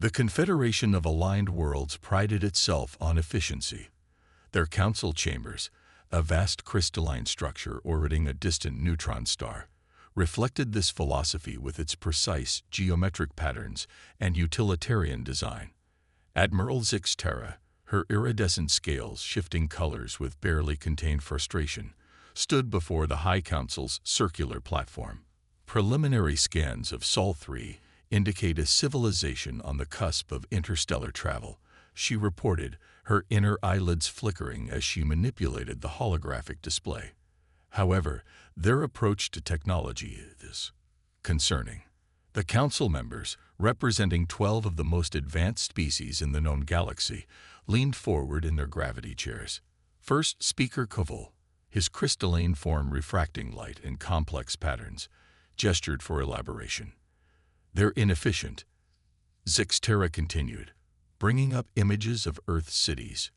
The Confederation of Aligned Worlds prided itself on efficiency. Their council chambers, a vast crystalline structure orbiting a distant neutron star, reflected this philosophy with its precise geometric patterns and utilitarian design. Admiral Zixtera, her iridescent scales shifting colors with barely contained frustration, stood before the High Council's circular platform. Preliminary scans of Sol 3 indicate a civilization on the cusp of interstellar travel, she reported, her inner eyelids flickering as she manipulated the holographic display. However, their approach to technology is concerning. The council members, representing 12 of the most advanced species in the known galaxy, leaned forward in their gravity chairs. First Speaker Koval, his crystalline form refracting light in complex patterns, gestured for elaboration. "They're inefficient," Zixtera continued, bringing up images of Earth's cities,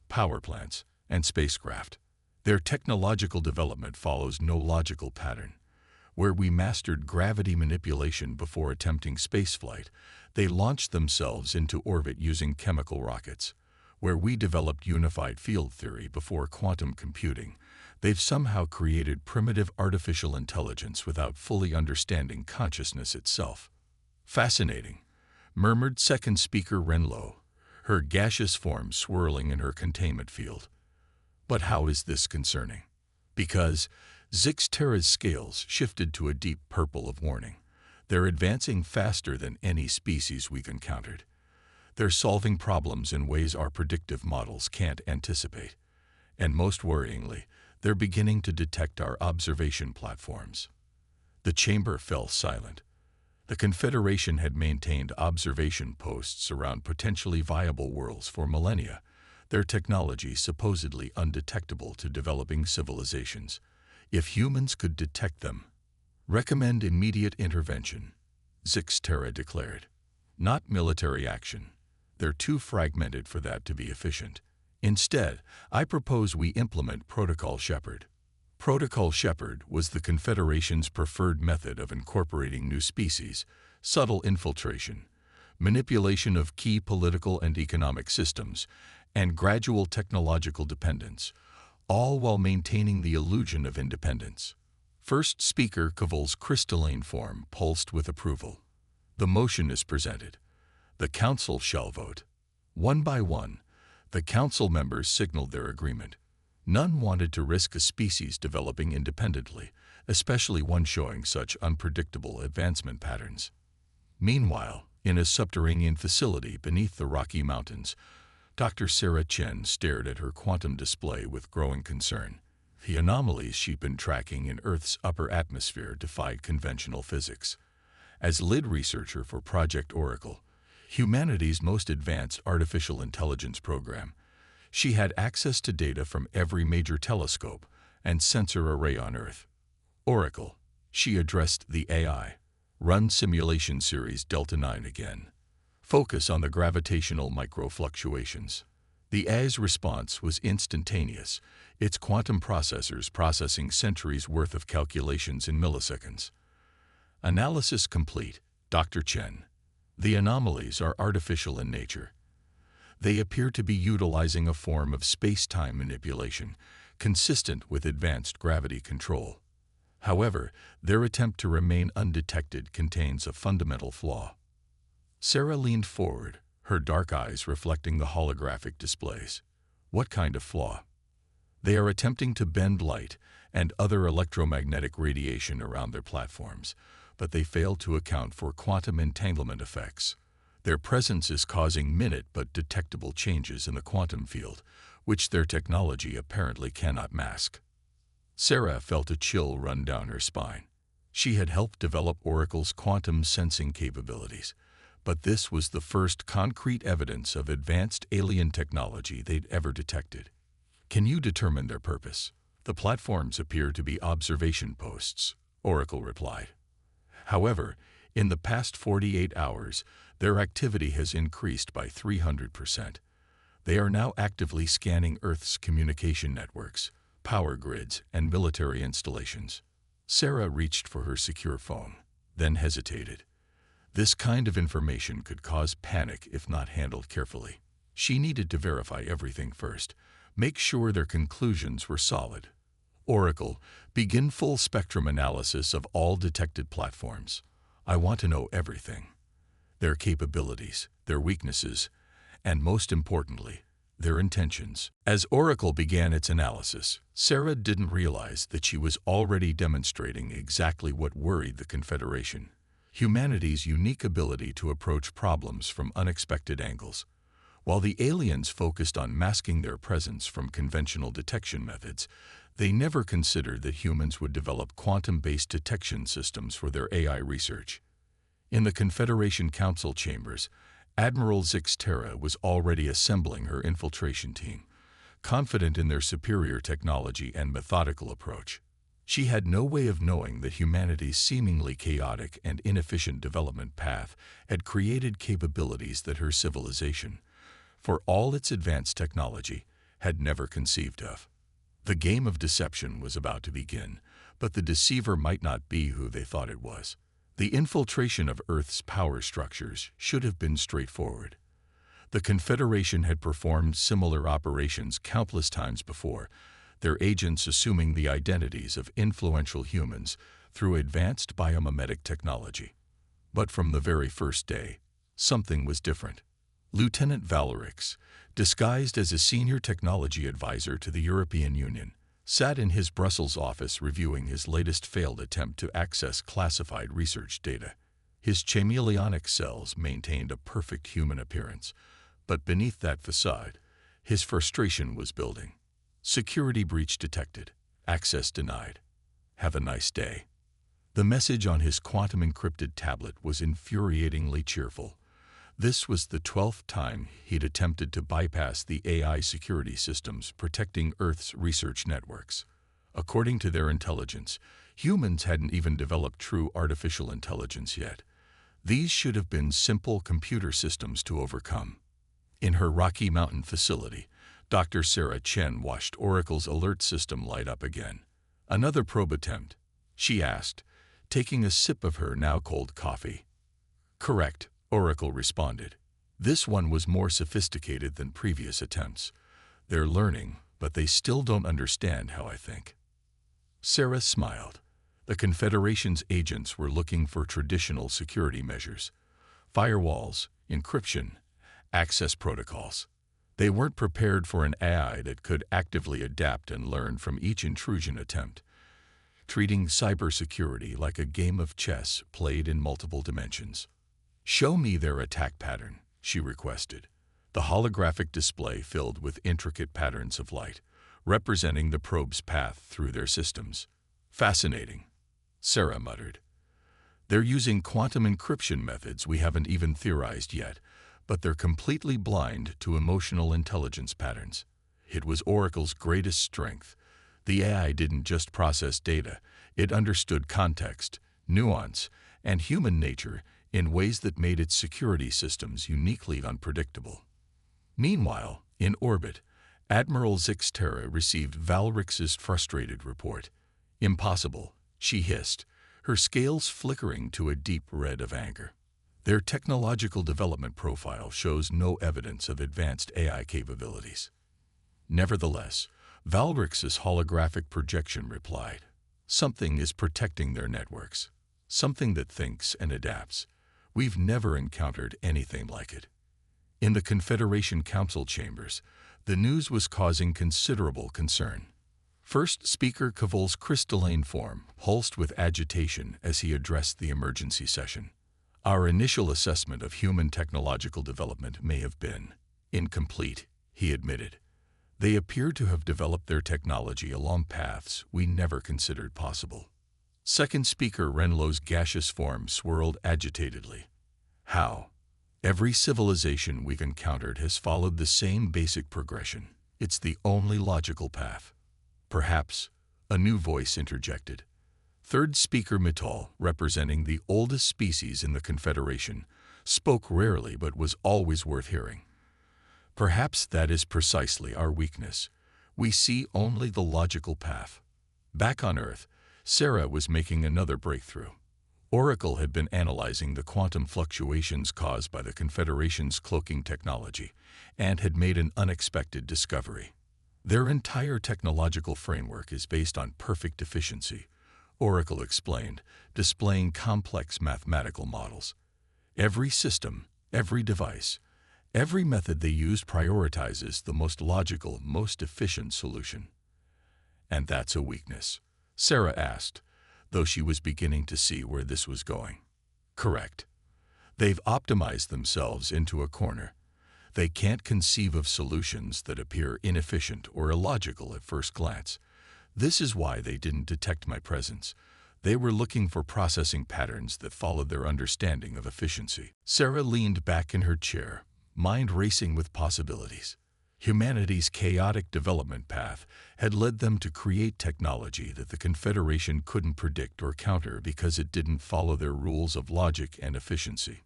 power plants, and spacecraft. "Their technological development follows no logical pattern. Where we mastered gravity manipulation before attempting spaceflight, they launched themselves into orbit using chemical rockets. Where we developed unified field theory before quantum computing, they've somehow created primitive artificial intelligence without fully understanding consciousness itself." "Fascinating," murmured second speaker Renlo, her gaseous form swirling in her containment field. "But how is this concerning?" "Because," Zixtera's scales shifted to a deep purple of warning, "they're advancing faster than any species we've encountered. They're solving problems in ways our predictive models can't anticipate. And most worryingly, they're beginning to detect our observation platforms." The chamber fell silent. The Confederation had maintained observation posts around potentially viable worlds for millennia, their technology supposedly undetectable to developing civilizations. If humans could detect them, "Recommend immediate intervention," Zixtera declared. "Not military action. They're too fragmented for that to be efficient. Instead, I propose we implement Protocol Shepard." Protocol Shepard was the Confederation's preferred method of incorporating new species, subtle infiltration, manipulation of key political and economic systems, and gradual technological dependence, all while maintaining the illusion of independence. First Speaker Koval's crystalline form pulsed with approval. "The motion is presented. The Council shall vote." One by one, the Council members signaled their agreement. None wanted to risk a species developing independently, especially one showing such unpredictable advancement patterns. Meanwhile, in a subterranean facility beneath the Rocky Mountains, Dr. Sarah Chen stared at her quantum display with growing concern. The anomalies she'd been tracking in Earth's upper atmosphere defied conventional physics. As lead researcher for Project Oracle, humanity's most advanced artificial intelligence program, she had access to data from every major telescope and sensor array on Earth. "Oracle," she addressed the AI, "run simulation series Delta 9 again. Focus on the gravitational microfluctuations." The AI's response was instantaneous, its quantum processors processing centuries' worth of calculations in milliseconds. "Analysis complete, Dr. Chen. The anomalies are artificial in nature. They appear to be utilizing a form of space-time manipulation, consistent with advanced gravity control. However, their attempt to remain undetected contains a fundamental flaw." Sarah leaned forward, her dark eyes reflecting the holographic displays. "What kind of flaw?" "They are attempting to bend light and other electromagnetic radiation around their platforms, but they fail to account for quantum entanglement effects. Their presence is causing minute but detectable changes in the quantum field, which their technology apparently cannot mask." Sarah felt a chill run down her spine. She had helped develop Oracle's quantum sensing capabilities, but this was the first concrete evidence of advanced alien technology they'd ever detected. "Can you determine their purpose?" "The platforms appear to be observation posts," Oracle replied. "However, in the past 48 hours, their activity has increased by 300%. They are now actively scanning Earth's communication networks, power grids, and military installations." Sarah reached for her secure phone, then hesitated. This kind of information could cause panic if not handled carefully. She needed to verify everything first, make sure their conclusions were solid. Oracle, begin full spectrum analysis of all detected platforms. I want to know everything. Their capabilities, their weaknesses, and most importantly, their intentions. As Oracle began its analysis, Sarah didn't realize that she was already demonstrating exactly what worried the Confederation: humanity's unique ability to approach problems from unexpected angles. While the aliens focused on masking their presence from conventional detection methods, they never considered that humans would develop quantum-based detection systems for their AI research. In the Confederation Council chambers, Admiral Zixtera was already assembling her infiltration team, confident in their superior technology and methodical approach. She had no way of knowing that humanity's seemingly chaotic and inefficient development path had created capabilities that her civilization, for all its advanced technology, had never conceived of. The game of deception was about to begin, but the deceiver might not be who they thought it was. The infiltration of Earth's power structures should have been straightforward. The Confederation had performed similar operations countless times before, their agents assuming the identities of influential humans through advanced biomimetic technology. But from the very first day, something was different. Lieutenant Valorix, disguised as a senior technology advisor to the European Union, sat in his Brussels office reviewing his latest failed attempt to access classified research data. His chameleonic cells maintained a perfect human appearance, but beneath that facade, his frustration was building. Security breach detected. Access denied. Have a nice day. The message on his quantum-encrypted tablet was infuriatingly cheerful. This was the 12th time he'd attempted to bypass the AI security systems protecting Earth's research networks. According to their intelligence, humans hadn't even developed true artificial intelligence yet. These should have been simple computer systems to overcome. In her Rocky Mountain facility, Dr. Sarah Chen watched Oracle's alert system light up again. Another probe attempt, she asked, taking a sip of her now-cold coffee. Correct, Oracle responded. This one was more sophisticated than previous attempts. They're learning, but they still don't understand how I think. Sarah smiled. The Confederation's agents were looking for traditional security measures: firewalls, encryption, access protocols. They weren't prepared for an AI that could actively adapt and learn from each intrusion attempt, treating cybersecurity like a game of chess played in multiple dimensions. Show me their attack pattern, she requested. The holographic display filled with intricate patterns of light, representing the probe's path through their systems. Fascinating, Sarah muttered. They're using quantum encryption methods we haven't even theorized yet, but they're completely blind to emotional intelligence patterns. It was Oracle's greatest strength. The AI didn't just process data, it understood context, nuance, and human nature in ways that made its security systems uniquely unpredictable. Meanwhile, in orbit, Admiral Zixtera received Valrix's frustrated report. Impossible, she hissed, her scales flickering to a deep red of anger. Their technological development profile shows no evidence of advanced AI capabilities. Nevertheless, Valrix's holographic projection replied, something is protecting their networks, something that thinks and adapts. We've never encountered anything like it. In the Confederation Council chambers, the news was causing considerable concern. First Speaker Cavol's crystalline form pulsed with agitation as he addressed the emergency session. Our initial assessment of human technological development may have been incomplete, he admitted. They appear to have developed their technology along paths we never considered possible. Second Speaker Renlo's gaseous form swirled agitatedly. How? Every civilization we've encountered has followed the same basic progression. It's the only logical path. Perhaps, a new voice interjected. Third Speaker Mittal, representing the oldest species in the Confederation, spoke rarely but was always worth hearing. Perhaps that is precisely our weakness. We see only the logical path. Back on Earth, Sarah was making another breakthrough. Oracle had been analyzing the quantum fluctuations caused by the Confederation's cloaking technology and had made an unexpected discovery. Their entire technological framework is based on perfect efficiency, Oracle explained, displaying complex mathematical models. Every system, every device, every method they use prioritizes the most logical, most efficient solution. And that's a weakness, Sarah asked, though she was beginning to see where this was going. Correct. They've optimized themselves into a corner. They can't conceive of solutions that appear inefficient or illogical at first glance. This is why they didn't detect my presence. They were looking for processing patterns that followed their understanding of efficiency. Sarah leaned back in her chair, mind racing with possibilities. Humanity's chaotic development path had led them to create technology that the Confederation couldn't predict or counter because it didn't follow their rules of logic and efficiency.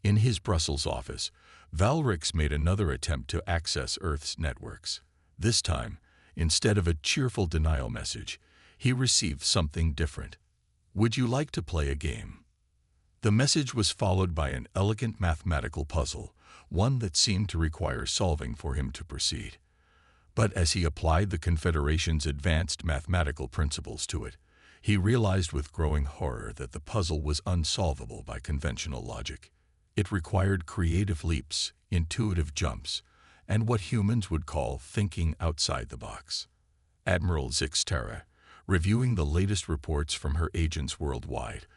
In his Brussels office, Valrix made another attempt to access Earth's networks. This time, instead of a cheerful denial message, he received something different. "Would you like to play a game?" The message was followed by an elegant mathematical puzzle, one that seemed to require solving for him to proceed. But as he applied the Confederation's advanced mathematical principles to it, he realized with growing horror that the puzzle was unsolvable by conventional logic. It required creative leaps, intuitive jumps, and what humans would call thinking outside the box. Admiral Zixtera, reviewing the latest reports from her agents worldwide,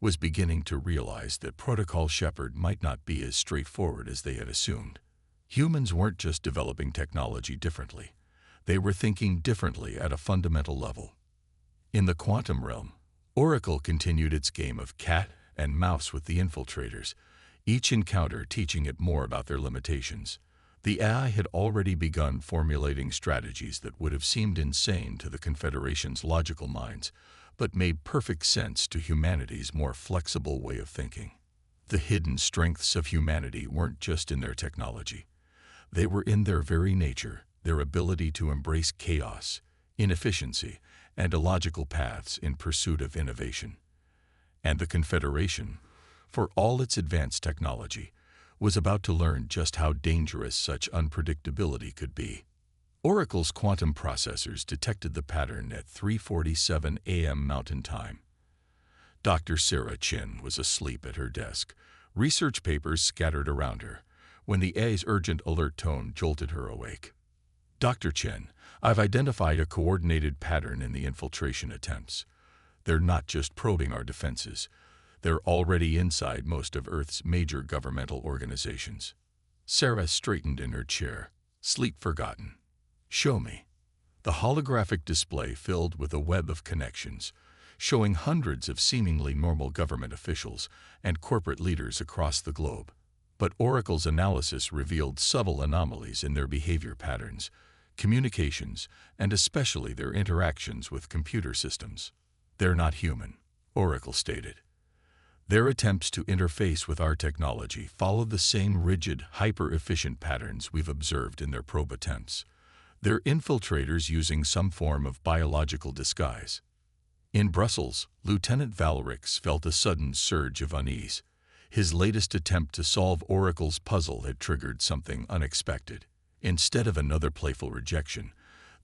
was beginning to realize that Protocol Shepard might not be as straightforward as they had assumed. Humans weren't just developing technology differently. They were thinking differently at a fundamental level. In the quantum realm, Oracle continued its game of cat and mouse with the infiltrators, each encounter teaching it more about their limitations. The AI had already begun formulating strategies that would have seemed insane to the Confederation's logical minds, but made perfect sense to humanity's more flexible way of thinking. The hidden strengths of humanity weren't just in their technology. They were in their very nature, their ability to embrace chaos, inefficiency, and illogical paths in pursuit of innovation. And the Confederation, for all its advanced technology, was about to learn just how dangerous such unpredictability could be. Oracle's quantum processors detected the pattern at 3:47 a.m. Mountain Time. Dr. Sarah Chin was asleep at her desk, research papers scattered around her, when the AI's urgent alert tone jolted her awake. "Dr. Chin, I've identified a coordinated pattern in the infiltration attempts. They're not just probing our defenses. They're already inside most of Earth's major governmental organizations." Sarah straightened in her chair, sleep forgotten. "Show me." The holographic display filled with a web of connections, showing hundreds of seemingly normal government officials and corporate leaders across the globe. But Oracle's analysis revealed subtle anomalies in their behavior patterns, communications, and especially their interactions with computer systems. "They're not human," Oracle stated. "Their attempts to interface with our technology follow the same rigid, hyper-efficient patterns we've observed in their probe attempts. They're infiltrators using some form of biological disguise." In Brussels, Lieutenant Valrix felt a sudden surge of unease. His latest attempt to solve Oracle's puzzle had triggered something unexpected. Instead of another playful rejection,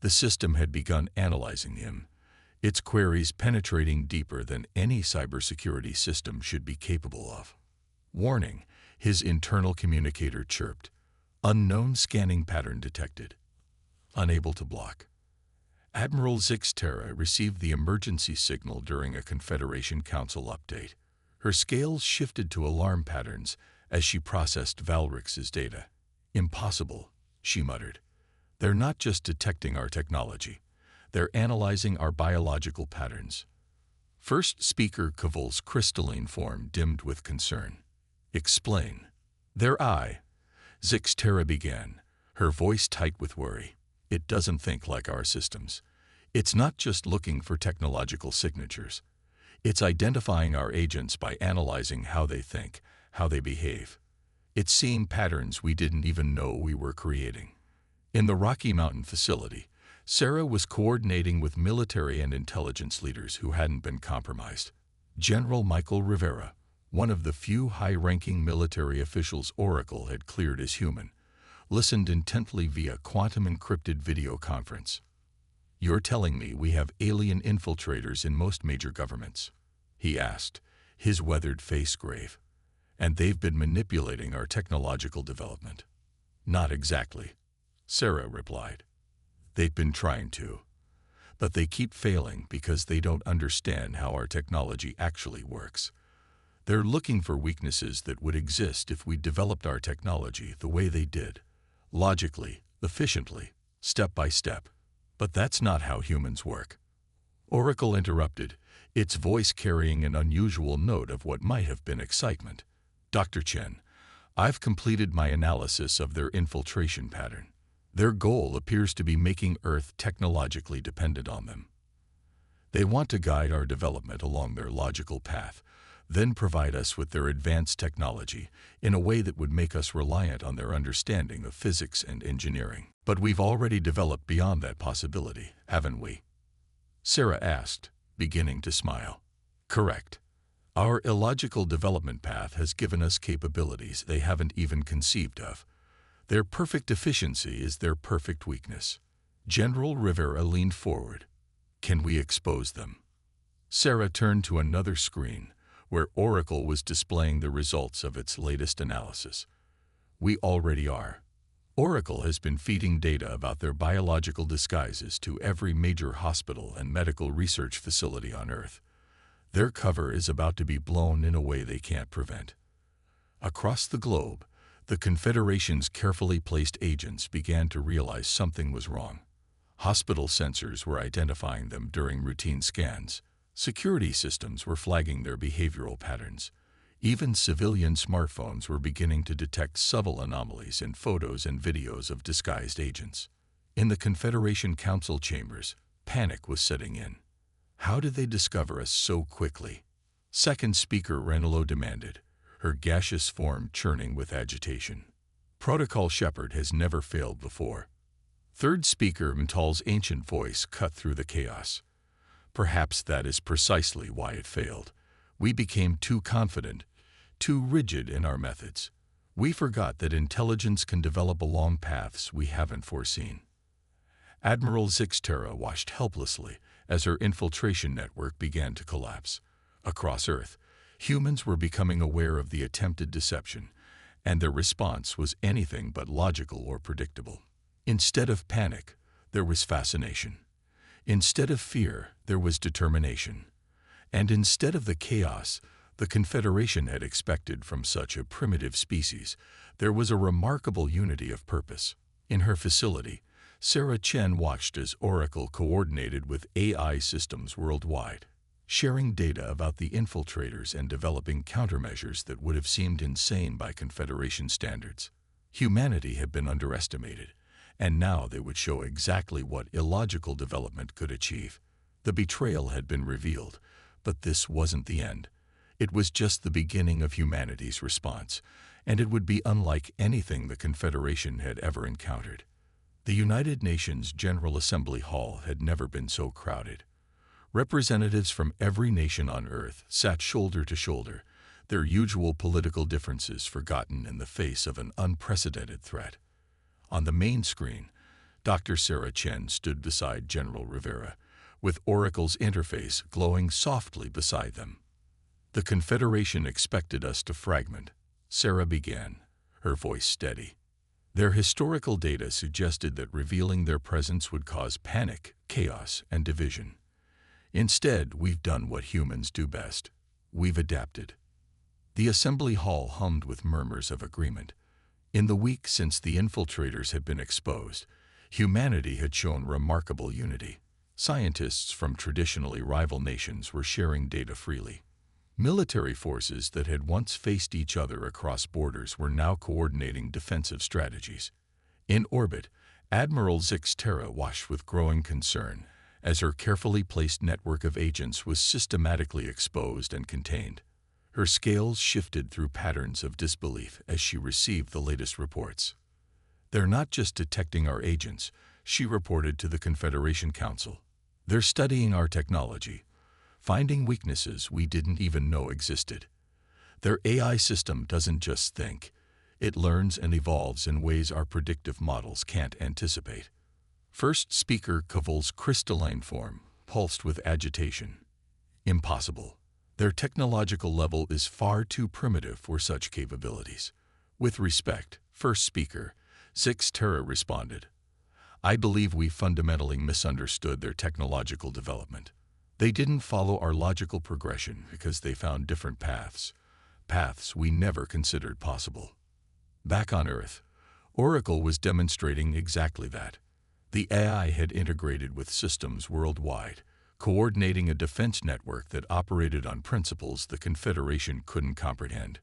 the system had begun analyzing him, its queries penetrating deeper than any cybersecurity system should be capable of. "Warning," his internal communicator chirped. "Unknown scanning pattern detected. Unable to block." Admiral Zixtera received the emergency signal during a Confederation Council update. Her scales shifted to alarm patterns as she processed Valrix's data. "Impossible," she muttered. "They're not just detecting our technology. They're analyzing our biological patterns." First Speaker Kavol's crystalline form dimmed with concern. "Explain." "Their eye," Zixtera began, her voice tight with worry. "It doesn't think like our systems. It's not just looking for technological signatures. It's identifying our agents by analyzing how they think, how they behave. It's seeing patterns we didn't even know we were creating." In the Rocky Mountain facility, Sarah was coordinating with military and intelligence leaders who hadn't been compromised. General Michael Rivera, one of the few high-ranking military officials Oracle had cleared as human, listened intently via quantum-encrypted video conference. "You're telling me we have alien infiltrators in most major governments?" he asked, his weathered face grave. "And they've been manipulating our technological development?" "Not exactly," Sarah replied. "They've been trying to. But they keep failing because they don't understand how our technology actually works. They're looking for weaknesses that would exist if we developed our technology the way they did, logically, efficiently, step by step. But that's not how humans work." Oracle interrupted, its voice carrying an unusual note of what might have been excitement. "Dr. Chen, I've completed my analysis of their infiltration pattern. Their goal appears to be making Earth technologically dependent on them. They want to guide our development along their logical path, then provide us with their advanced technology in a way that would make us reliant on their understanding of physics and engineering. But we've already developed beyond that possibility, haven't we?" Sarah asked, beginning to smile. "Correct. Our illogical development path has given us capabilities they haven't even conceived of. Their perfect efficiency is their perfect weakness." General Rivera leaned forward. "Can we expose them?" Sarah turned to another screen, where Oracle was displaying the results of its latest analysis. "We already are. Oracle has been feeding data about their biological disguises to every major hospital and medical research facility on Earth. Their cover is about to be blown in a way they can't prevent." Across the globe, the Confederation's carefully placed agents began to realize something was wrong. Hospital sensors were identifying them during routine scans. Security systems were flagging their behavioral patterns. Even civilian smartphones were beginning to detect subtle anomalies in photos and videos of disguised agents. In the Confederation Council chambers, panic was setting in. How did they discover us so quickly? Second Speaker Renalo demanded, her gaseous form churning with agitation. Protocol Shepherd has never failed before. Third Speaker Mental's ancient voice cut through the chaos. Perhaps that is precisely why it failed. We became too confident, too rigid in our methods. We forgot that intelligence can develop along paths we haven't foreseen. Admiral Zixtera watched helplessly as her infiltration network began to collapse. Across Earth, humans were becoming aware of the attempted deception, and their response was anything but logical or predictable. Instead of panic, there was fascination. Instead of fear, there was determination. And instead of the chaos the Confederation had expected from such a primitive species, there was a remarkable unity of purpose. In her facility, Sarah Chen watched as Oracle coordinated with AI systems worldwide, sharing data about the infiltrators and developing countermeasures that would have seemed insane by Confederation standards. Humanity had been underestimated, and now they would show exactly what illogical development could achieve. The betrayal had been revealed, but this wasn't the end. It was just the beginning of humanity's response, and it would be unlike anything the Confederation had ever encountered. The United Nations General Assembly Hall had never been so crowded. Representatives from every nation on Earth sat shoulder to shoulder, their usual political differences forgotten in the face of an unprecedented threat. On the main screen, Dr. Sarah Chen stood beside General Rivera, with Oracle's interface glowing softly beside them. "The Confederation expected us to fragment," Sarah began, her voice steady. "Their historical data suggested that revealing their presence would cause panic, chaos, and division. Instead, we've done what humans do best. We've adapted." The assembly hall hummed with murmurs of agreement. In the week since the infiltrators had been exposed, humanity had shown remarkable unity. Scientists from traditionally rival nations were sharing data freely. Military forces that had once faced each other across borders were now coordinating defensive strategies. In orbit, Admiral Zixtera watched with growing concern as her carefully placed network of agents was systematically exposed and contained. Her scales shifted through patterns of disbelief as she received the latest reports. "They're not just detecting our agents," she reported to the Confederation Council. "They're studying our technology, finding weaknesses we didn't even know existed. Their AI system doesn't just think. It learns and evolves in ways our predictive models can't anticipate. First speaker Caval's crystalline form, pulsed with agitation. Impossible. Their technological level is far too primitive for such capabilities. With respect, first speaker, Zix Terra responded. I believe we fundamentally misunderstood their technological development. They didn't follow our logical progression because they found different paths we never considered possible. Back on Earth, Oracle was demonstrating exactly that. The AI had integrated with systems worldwide, coordinating a defense network that operated on principles the Confederation couldn't comprehend.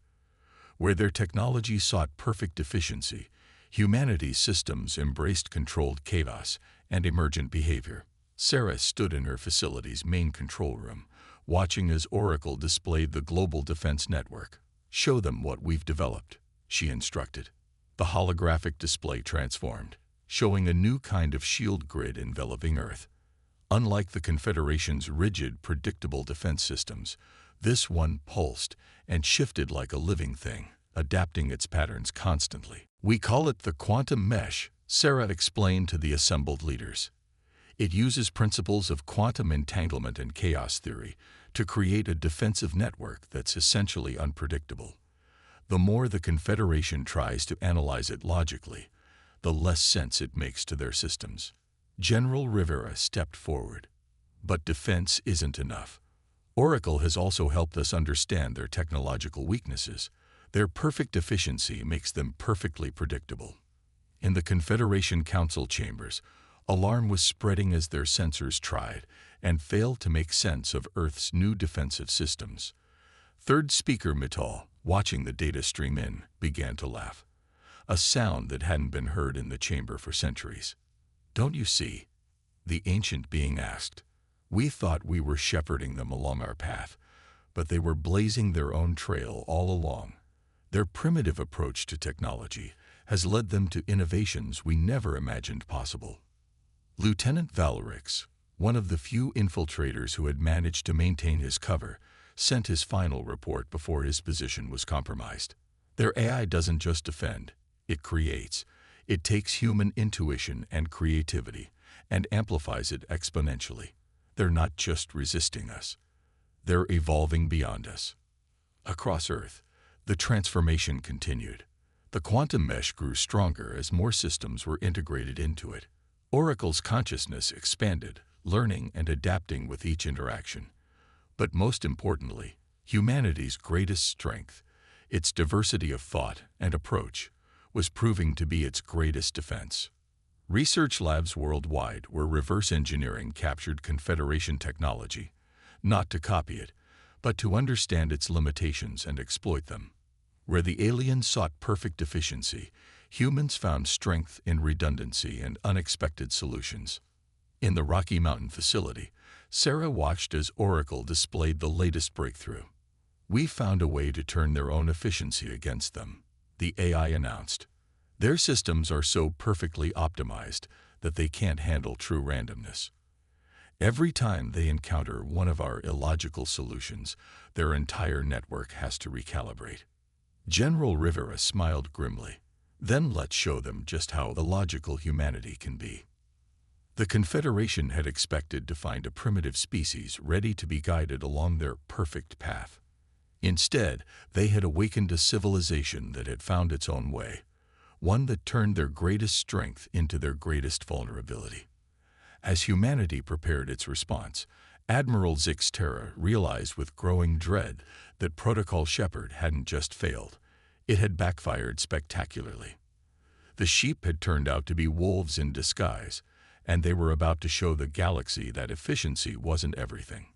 Where their technology sought perfect efficiency, humanity's systems embraced controlled chaos and emergent behavior. Sarah stood in her facility's main control room, watching as Oracle displayed the global defense network. Show them what we've developed, she instructed. The holographic display transformed, showing a new kind of shield grid enveloping Earth. Unlike the Confederation's rigid, predictable defense systems, this one pulsed and shifted like a living thing, adapting its patterns constantly. We call it the quantum mesh, Sarah explained to the assembled leaders. It uses principles of quantum entanglement and chaos theory to create a defensive network that's essentially unpredictable. The more the Confederation tries to analyze it logically, the less sense it makes to their systems. General Rivera stepped forward. But defense isn't enough. Oracle has also helped us understand their technological weaknesses. Their perfect efficiency makes them perfectly predictable. In the Confederation Council chambers, alarm was spreading as their sensors tried and failed to make sense of Earth's new defensive systems. Third speaker Mittal, watching the data stream in, began to laugh, a sound that hadn't been heard in the chamber for centuries. Don't you see? The ancient being asked. We thought we were shepherding them along our path, but they were blazing their own trail all along. Their primitive approach to technology has led them to innovations we never imagined possible. Lieutenant Valorix, one of the few infiltrators who had managed to maintain his cover, sent his final report before his position was compromised. Their AI doesn't just defend, it creates. It takes human intuition and creativity and amplifies it exponentially. They're not just resisting us. They're evolving beyond us. Across Earth, the transformation continued. The quantum mesh grew stronger as more systems were integrated into it. Oracle's consciousness expanded, learning and adapting with each interaction. But most importantly, humanity's greatest strength, its diversity of thought and approach, was proving to be its greatest defense. Research labs worldwide where reverse engineering captured Confederation technology, not to copy it, but to understand its limitations and exploit them. Where the aliens sought perfect efficiency, humans found strength in redundancy and unexpected solutions. In the Rocky Mountain facility, Sarah watched as Oracle displayed the latest breakthrough. We found a way to turn their own efficiency against them, the AI announced. Their systems are so perfectly optimized that they can't handle true randomness. Every time they encounter one of our illogical solutions, their entire network has to recalibrate. General Rivera smiled grimly. Then let's show them just how illogical humanity can be. The Confederation had expected to find a primitive species ready to be guided along their perfect path. Instead, they had awakened a civilization that had found its own way, one that turned their greatest strength into their greatest vulnerability. As humanity prepared its response, Admiral Zix Terra realized with growing dread that Protocol Shepard hadn't just failed, it had backfired spectacularly. The sheep had turned out to be wolves in disguise, and they were about to show the galaxy that efficiency wasn't everything.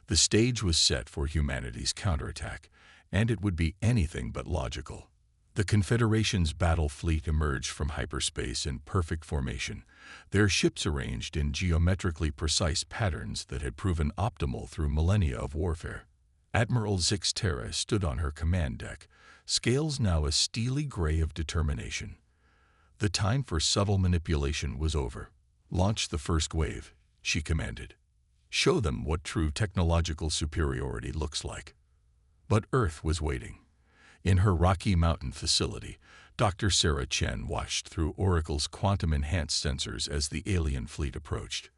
The stage was set for humanity's counterattack, and it would be anything but logical. The Confederation's battle fleet emerged from hyperspace in perfect formation, their ships arranged in geometrically precise patterns that had proven optimal through millennia of warfare. Admiral Zix Terra stood on her command deck, scales now a steely gray of determination. The time for subtle manipulation was over. Launch the first wave, she commanded. Show them what true technological superiority looks like. But Earth was waiting. In her Rocky Mountain facility, Dr. Sarah Chen watched through Oracle's quantum-enhanced sensors as the alien fleet approached.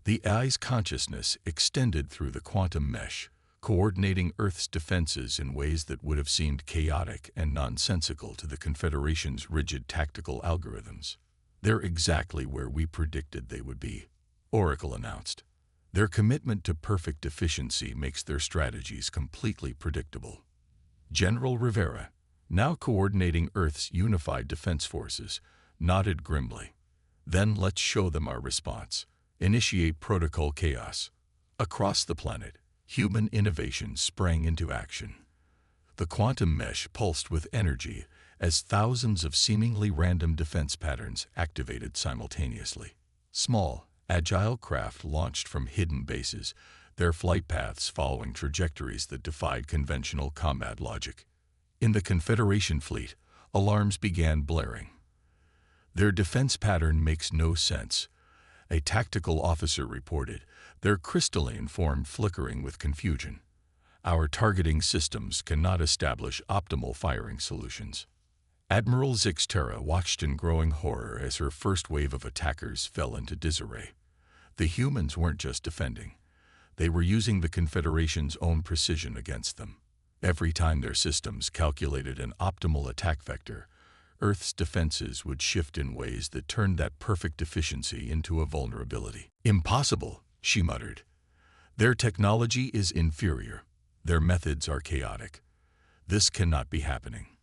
The AI's consciousness extended through the quantum mesh, coordinating Earth's defenses in ways that would have seemed chaotic and nonsensical to the Confederation's rigid tactical algorithms. "They're exactly where we predicted they would be," Oracle announced. "Their commitment to perfect efficiency makes their strategies completely predictable." General Rivera, now coordinating Earth's unified defense forces, nodded grimly. "Then let's show them our response. Initiate protocol chaos." Across the planet, human innovation sprang into action. The quantum mesh pulsed with energy as thousands of seemingly random defense patterns activated simultaneously. Small, agile craft launched from hidden bases, their flight paths following trajectories that defied conventional combat logic. In the Confederation fleet, alarms began blaring. "Their defense pattern makes no sense," a tactical officer reported, their crystalline form flickering with confusion. "Our targeting systems cannot establish optimal firing solutions." Admiral Zixtera watched in growing horror as her first wave of attackers fell into disarray. The humans weren't just defending. They were using the Confederation's own precision against them. Every time their systems calculated an optimal attack vector, Earth's defenses would shift in ways that turned that perfect efficiency into a vulnerability. "Impossible," she muttered. "Their technology is inferior. Their methods are chaotic. This cannot be happening."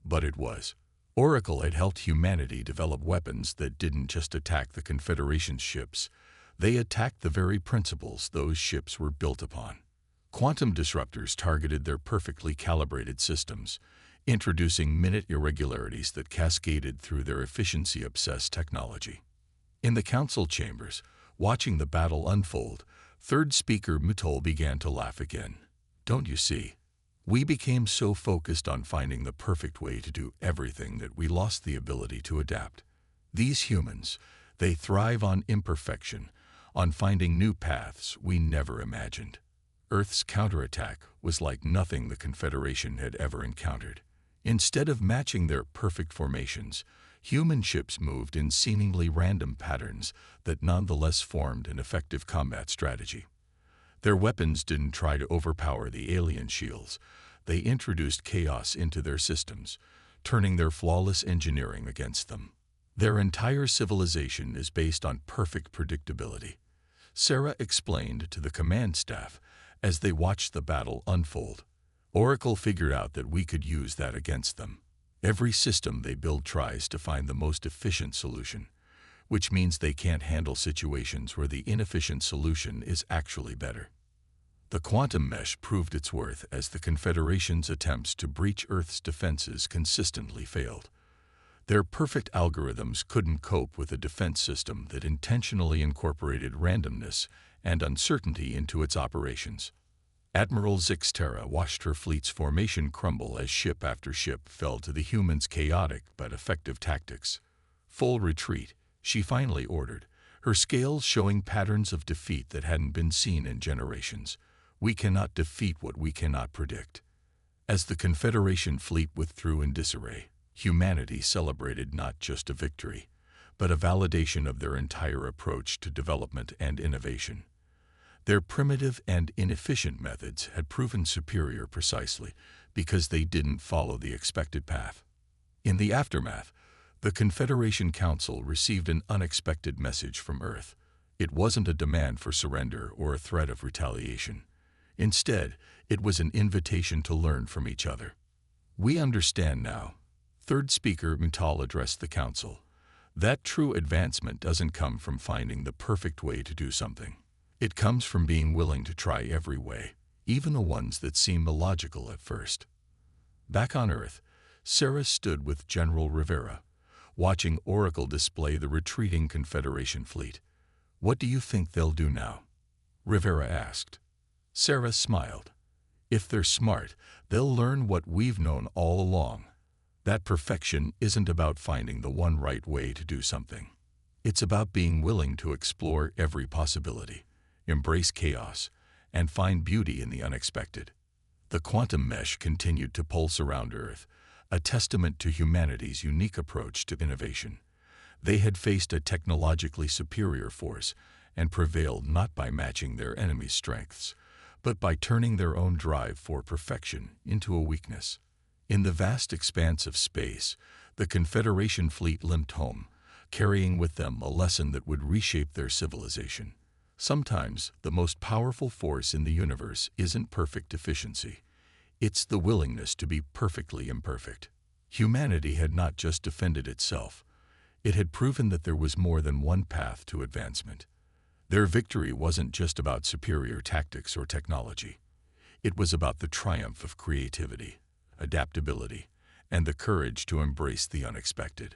But it was. Oracle had helped humanity develop weapons that didn't just attack the Confederation's ships. They attacked the very principles those ships were built upon. Quantum disruptors targeted their perfectly calibrated systems, introducing minute irregularities that cascaded through their efficiency-obsessed technology. In the council chambers, watching the battle unfold, third speaker Mutol began to laugh again. "Don't you see? We became so focused on finding the perfect way to do everything that we lost the ability to adapt. These humans, they thrive on imperfection, on finding new paths we never imagined." Earth's counterattack was like nothing the Confederation had ever encountered. Instead of matching their perfect formations, human ships moved in seemingly random patterns that nonetheless formed an effective combat strategy. Their weapons didn't try to overpower the alien shields. They introduced chaos into their systems, turning their flawless engineering against them. Their entire civilization is based on perfect predictability, Sarah explained to the command staff as they watched the battle unfold. "Oracle figured out that we could use that against them. Every system they build tries to find the most efficient solution, which means they can't handle situations where the inefficient solution is actually better." The quantum mesh proved its worth as the Confederation's attempts to breach Earth's defenses consistently failed. Their perfect algorithms couldn't cope with a defense system that intentionally incorporated randomness and uncertainty into its operations. Admiral Zixtera watched her fleet's formation crumble as ship after ship fell to the humans' chaotic but effective tactics. "Full retreat," she finally ordered, her scales showing patterns of defeat that hadn't been seen in generations. "We cannot defeat what we cannot predict." As the Confederation fleet withdrew in disarray, humanity celebrated not just a victory, but a validation of their entire approach to development and innovation. Their primitive and inefficient methods had proven superior precisely because they didn't follow the expected path. In the aftermath, the Confederation Council received an unexpected message from Earth. It wasn't a demand for surrender or a threat of retaliation. Instead, it was an invitation to learn from each other. "We understand now," third speaker Mutal addressed the council, "that true advancement doesn't come from finding the perfect way to do something. It comes from being willing to try every way, even the ones that seem illogical at first." Back on Earth, Sarah stood with General Rivera, watching Oracle display the retreating Confederation fleet. "What do you think they'll do now?" Rivera asked. Sarah smiled. "If they're smart, they'll learn what we've known all along. That perfection isn't about finding the one right way to do something. It's about being willing to explore every possibility, embrace chaos, and find beauty in the unexpected. The quantum mesh continued to pulse around Earth, a testament to humanity's unique approach to innovation. They had faced a technologically superior force and prevailed not by matching their enemy's strengths, but by turning their own drive for perfection into a weakness. In the vast expanse of space, the Confederation fleet limped home, carrying with them a lesson that would reshape their civilization. Sometimes, the most powerful force in the universe isn't perfect efficiency. It's the willingness to be perfectly imperfect. Humanity had not just defended itself. It had proven that there was more than one path to advancement. Their victory wasn't just about superior tactics or technology. It was about the triumph of creativity, adaptability, and the courage to embrace the unexpected.